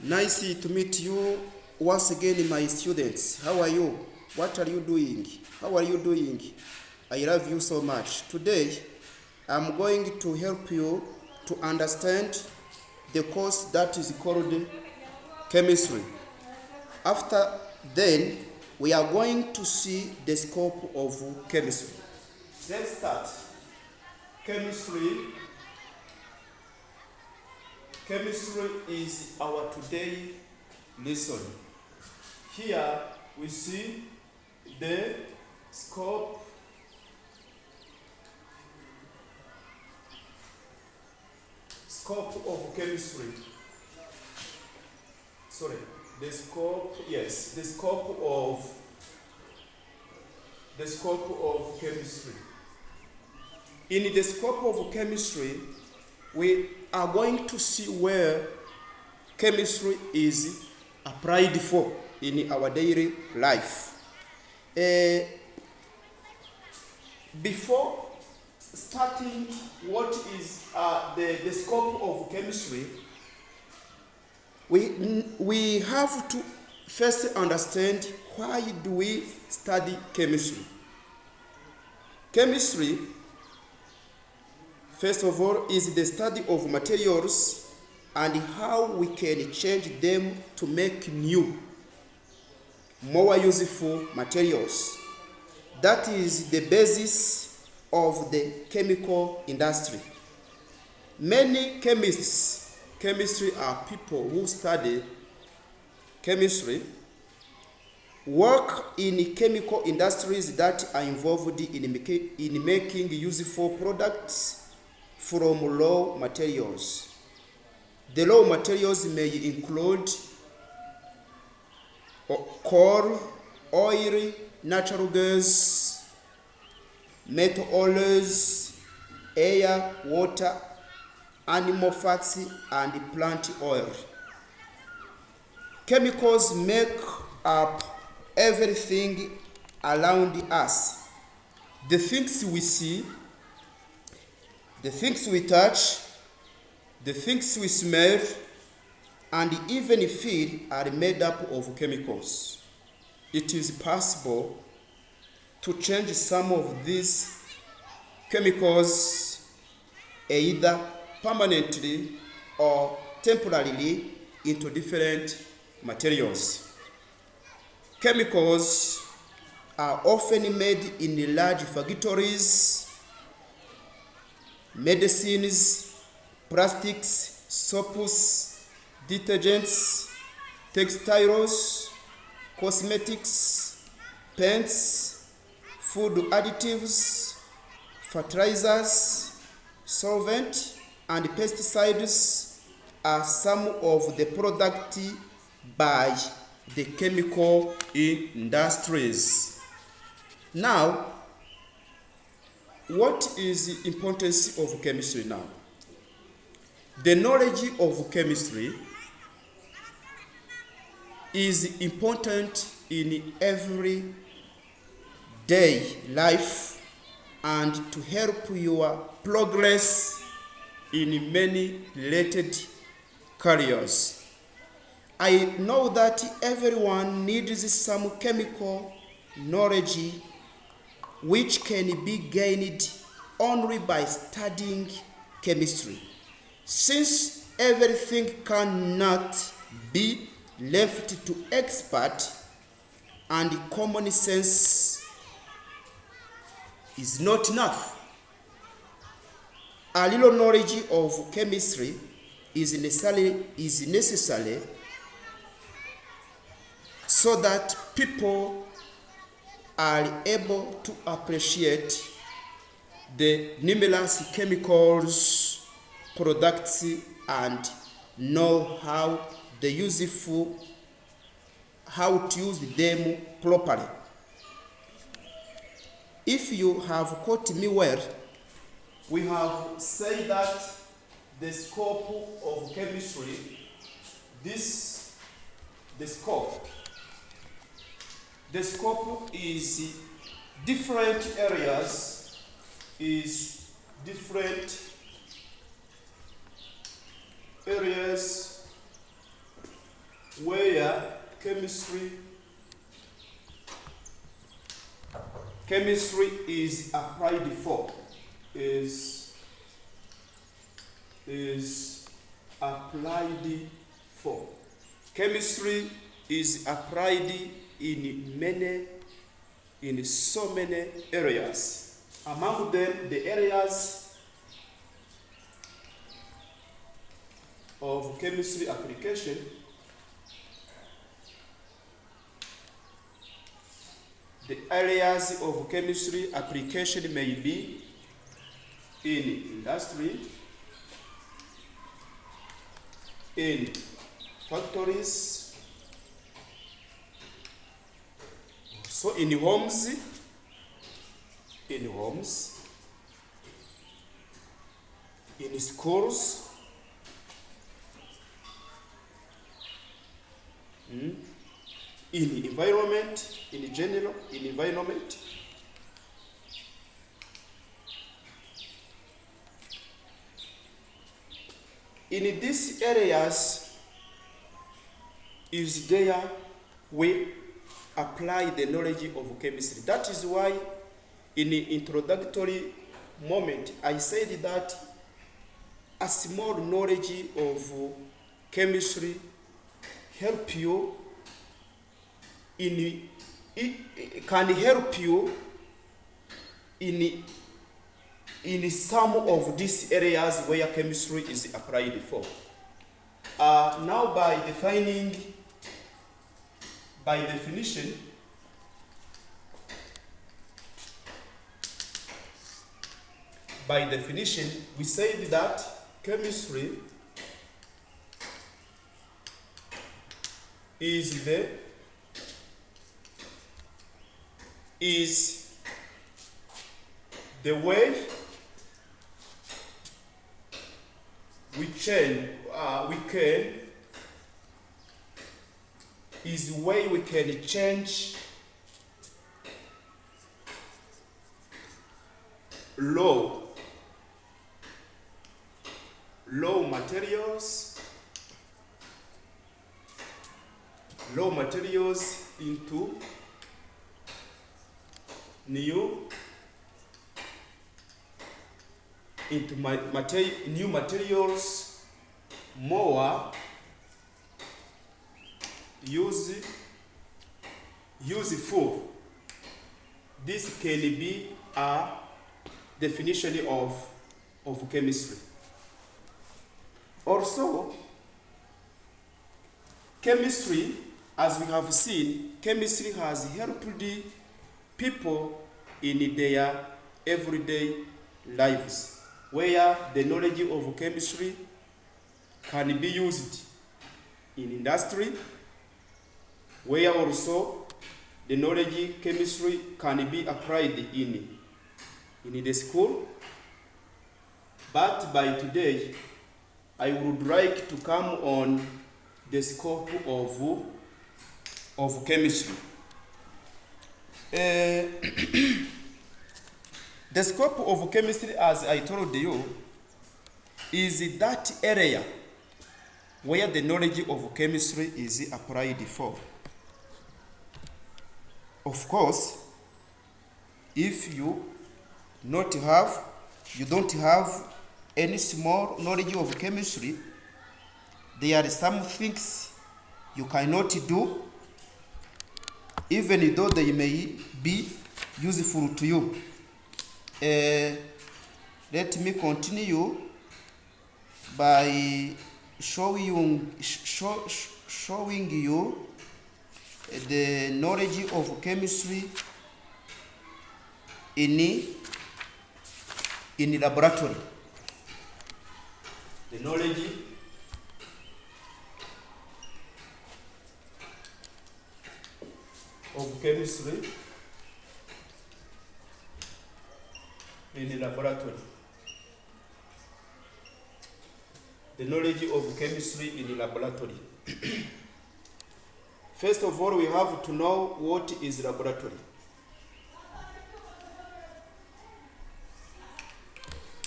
Nice to meet you once again, my students. How are you? What are you doing? How are you doing? I love you so much. Today, I'm going to help you to understand the course that is called chemistry. After then, we are going to see the scope of chemistry. Let's start. Chemistry is our today lesson. Here we see the scope of chemistry. The scope of chemistry. In the scope of chemistry, we are going to see where chemistry is applied for in our daily life. Before starting what is the scope of chemistry, we have to first understand why do we study chemistry. Chemistry, first of all, is the study of materials and how we can change them to make new, more useful materials. That is the basis of the chemical industry. Many chemistry are people who study chemistry, work in chemical industries that are involved in making useful products from raw materials. The raw materials may include coal, oil, natural gas, metal oils, air, water, animal fats, and plant oil. Chemicals make up everything around us. The things we see, the things we touch, the things we smell, and even feel are made up of chemicals. It is possible to change some of these chemicals either permanently or temporarily into different materials. Chemicals are often made in large factories. Medicines, plastics, soaps, detergents, textiles, cosmetics, paints, food additives, fertilizers, solvents, and pesticides are some of the products by the chemical industries. Now, what is the importance of chemistry now? The knowledge of chemistry is important in everyday life and to help your progress in many related careers. I know that everyone needs some chemical knowledge which can be gained only by studying chemistry. Since everything cannot be left to expert and common sense is not enough, a little knowledge of chemistry is necessary so that people are able to appreciate the numerous chemicals, products, and know how to use them properly. If you have caught me well, we have said that the scope of chemistry, the scope is different areas, chemistry is applied for. Is applied for. Chemistry is applied in so many areas. Among them, the areas of chemistry application may be in industry, in factories, so in homes, in schools, in environment, in general, in environment. In these areas is there we apply the knowledge of chemistry. That is why in the introductory moment I said that a small knowledge of chemistry help you it can help you in some of these areas where chemistry is applied for. Now by definition, we said that chemistry is the way we can change low materials into new materials more useful. This can be a definition of chemistry. Also, chemistry, as we have seen, chemistry has helped people in their everyday lives, where the knowledge of chemistry can be used in industry, where also the knowledge chemistry can be applied in the school. But by today, I would like to come on the scope of chemistry. The scope of chemistry, as I told you, is that area where the knowledge of chemistry is applied for. Of course, if you don't have any small knowledge of chemistry, there are some things you cannot do, even though they may be useful to you. Let me continue by showing you the knowledge of chemistry in laboratory. The knowledge of chemistry in the laboratory. The knowledge of chemistry in the laboratory. First of all, we have to know what is laboratory.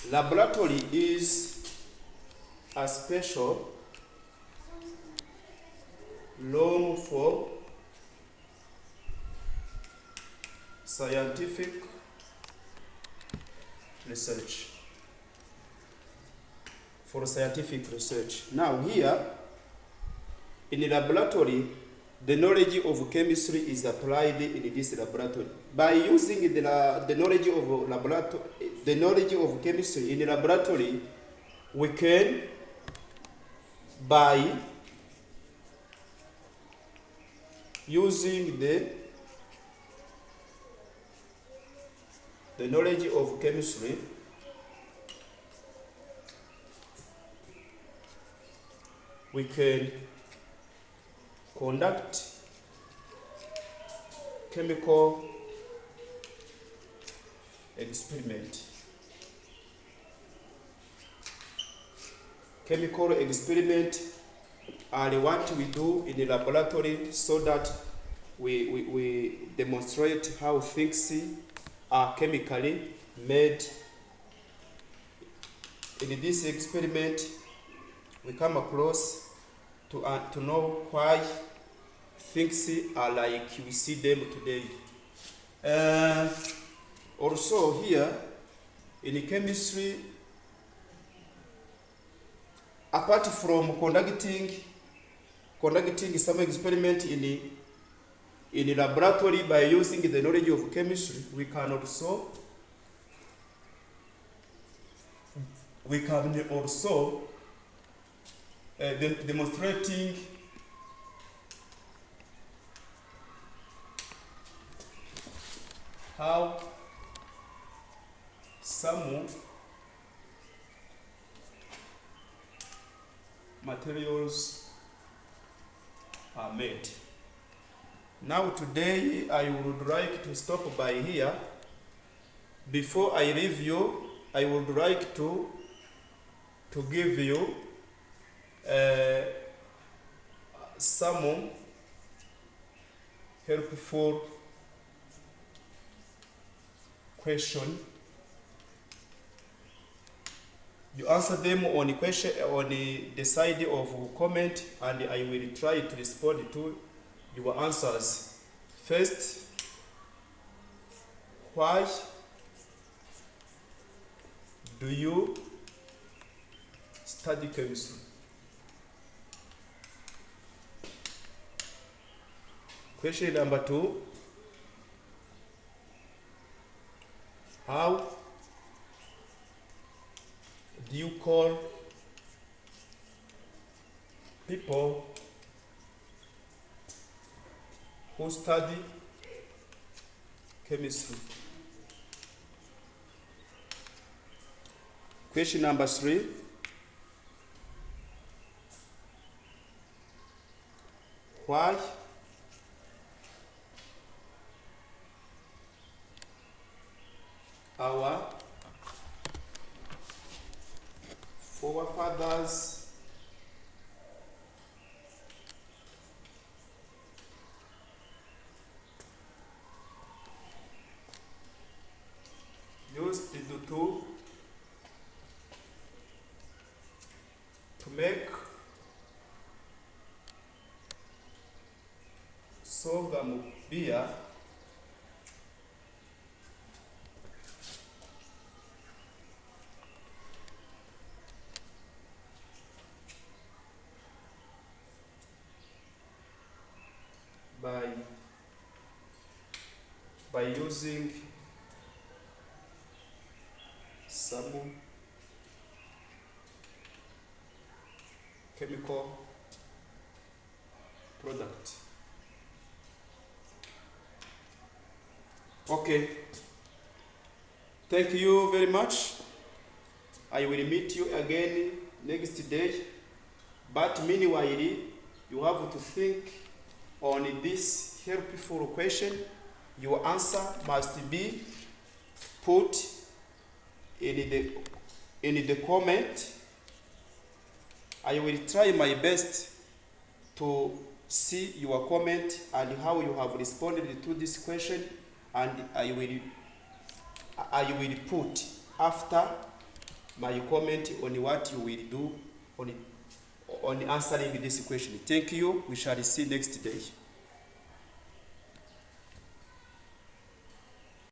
Laboratory is a special room for scientific research. For scientific research. Now here, in the laboratory, the knowledge of chemistry is applied in this laboratory. By using the knowledge of chemistry in the laboratory, we can, by using the knowledge of chemistry, we can conduct chemical experiment. Chemical experiment are what we do in the laboratory so that we demonstrate how things are chemically made. In this experiment, we come across to know why things are like we see them today. Also here in chemistry, apart from conducting some experiment in the laboratory by using the knowledge of chemistry, we can also demonstrating how some materials are made. Now today I would like to stop by here. Before I leave you, I would like to give you some helpful question. You answer them on the question on the side of comment, and I will try to respond to your answers. First, why do you study chemistry? Question number 2, how do you call people who study chemistry? Question number 3, why our forefathers used to make sorghum beer by using some chemical product. Okay, thank you very much. I will meet you again next day, but meanwhile you have to think on this helpful question. Your answer must be put in the comment. I will try my best to see your comment and how you have responded to this question, and I will put after my comment on what you will do on answering this question. Thank you. We shall see next day.